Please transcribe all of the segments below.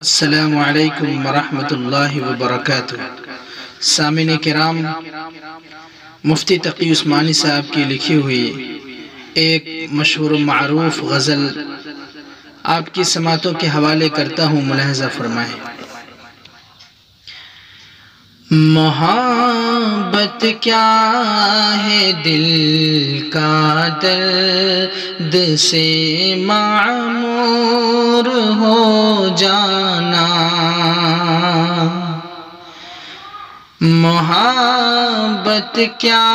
السلام علیکم ورحمۃ اللہ وبرکاتہ۔ سامعین کرام، مفتی تقی عثمانی صاحب کی لکھی ہوئی ایک مشہور و معروف غزل آپ کی سماعتوں کے حوالے کرتا ہوں، ملاحظہ فرمائیں۔ محبت کیا ہے دل کا درد سے معمور ہو جانا، محبت کیا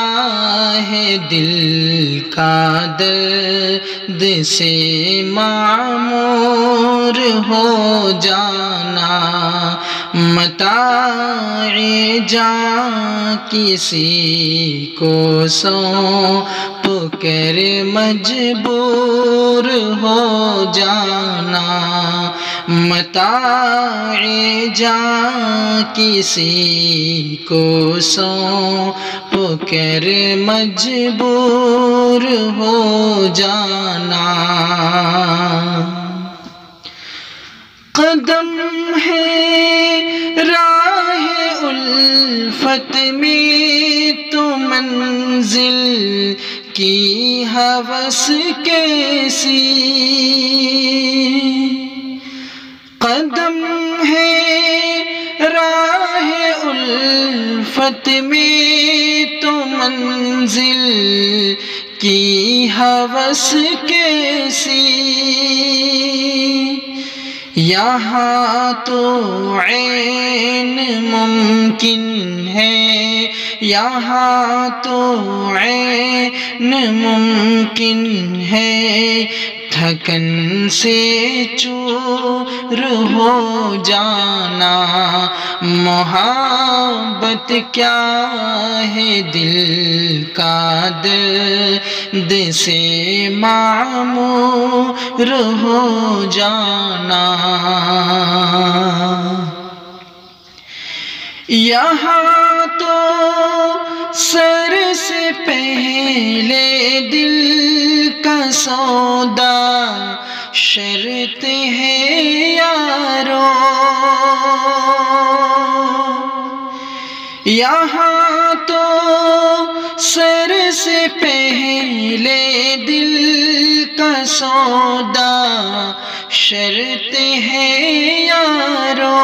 ہے دل کا درد سے معمور ہو جانا، متاع جاں کسی کو سونپ کر مجبور ہو جانا، متاع جاں کسی کو سونپ کر مجبور ہو جانا، قدم ہے راہ الفت میں تو منزل کی ہوس کیسی، قدم ہے راہ الفت میں تو منزل کی ہوس کیسی، یہاں تو عین ممکن ہے، یہاں تو عین ممکن ہے، تھکن سے چور ہو جانا، محبت کیا ہے دل کا درد سے معمور ہو جانا، یہاں تو سر سے پہلے دل کا سودا شرط ہے یارو، یہاں تو سر سے پہلے دل کا سودا شرط ہے یارو،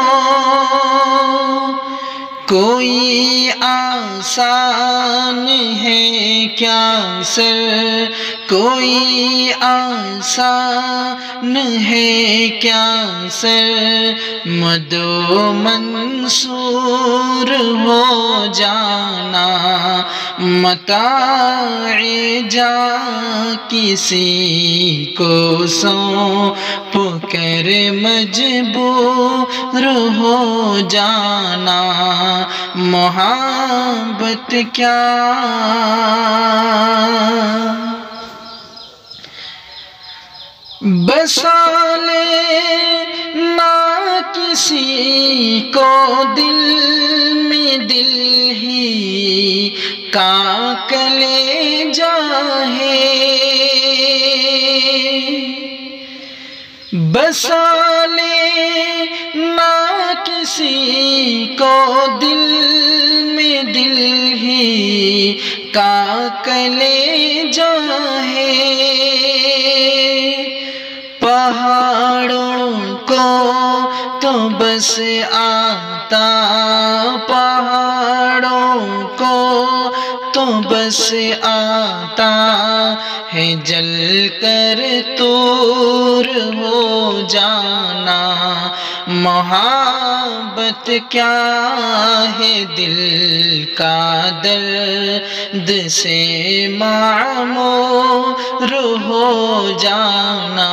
کوئی آسان ہے کیا سر، کوئی آسان ہے کیا سر، مدعو منصور ہو جانا، متاع جاں کسی کو سونپ کر مجبور ہو جانا، محبت کیا بسا لینا کسی کو دل میں، دل ہی کا کلیجہ ہے، بسا لینا کسی کو دل میں، دل ہی کا کلیجہ ہے، پہاڑوں کو تو بس آتا، پہاڑوں کو تو بس آتا ہے جل کر طور ہو جانا، محبت کیا ہے دل کا درد سے معمور ہو جانا،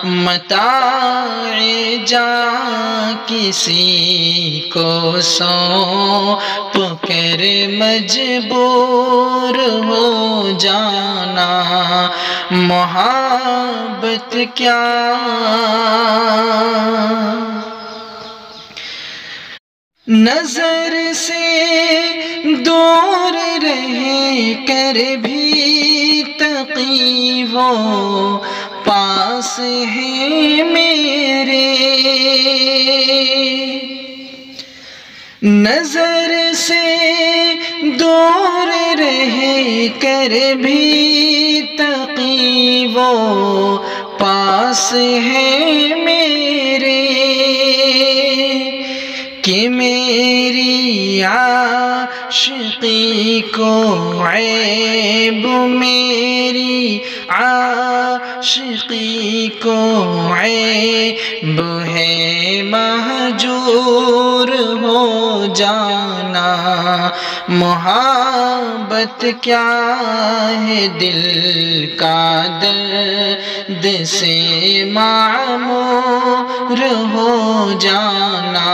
متاع جاں کسی کو سونپ کر مجبور ہو جانا، محبت کیا نظر سے دور رہ کر بھی تقی وہ پاس ہے میرے، نظر سے دور رہ کر بھی تقی وہ پاس ہے میرے، کہ میری عاشقی کو عیب، میری عاشقی کو عیب ہے مہجور ہو جانا۔ محبت کیا ہے دل کا درد سے معمور ہو جانا۔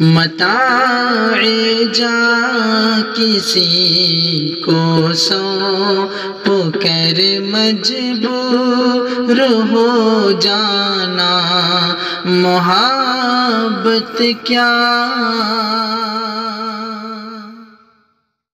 متاع جاں کسی کو سونپ کر مجبور ہو جانا۔ محبت کیا